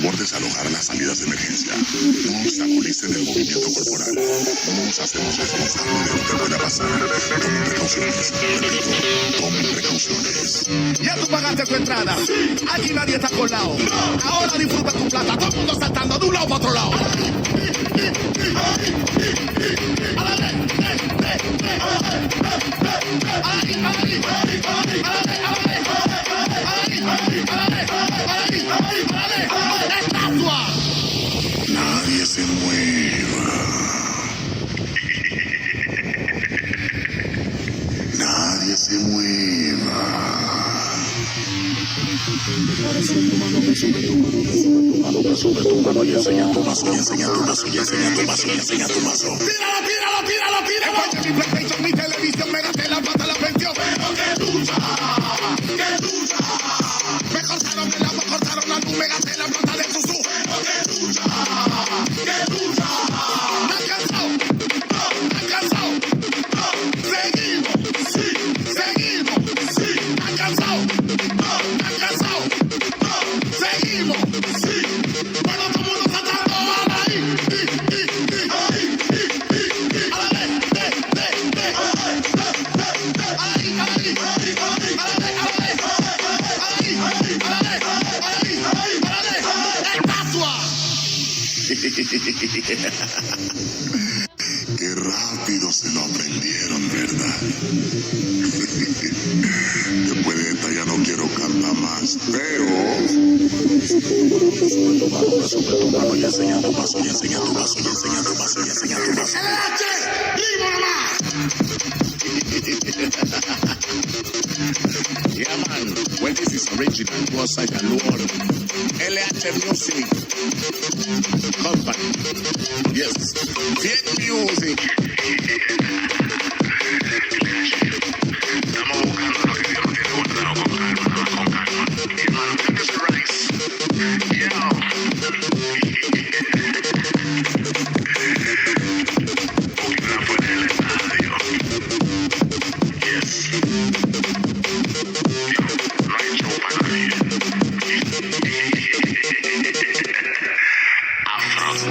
favor desalojar las salidas de emergencia. No obstaculicen el movimiento corporal. No nos hacemos responsables de lo que pueda pasar. Tomen precauciones. Repito, tomen precauciones. Ya tú pagaste tu entrada. Aquí nadie está colado. Ahora disfruta tu plata. Todo el mundo saltando de un lado para otro lado. Nadie se mueva. Nadie se mueva. Sube tu mano y enseña tu mazo, y enseña tu mazo, y enseña tu mazo, y enseña tu mazo. Tíralo. Mi PlayStation, mi televisión, me gasté la plata, la pensión. Pero que lucha. Me cortaron el agua, cortaron la luz, me gasté la plata de Susu. Pero que lucha. ¿Me han cansado? Seguimos. ¿Me han cansado? Seguimos. Bueno, todo el mundo saltando ahí. Qué rápido se lo aprendieron, ¿verdad? Después de esta ya no quiero cantar más, pero... Sube tu mano y enseña tu paso, y enseña tu paso, y enseña tu paso, y enseña tu paso. Yeah, man. Well, this is original. Go outside and Lord. LH Music Company. Yes. Fiat Music.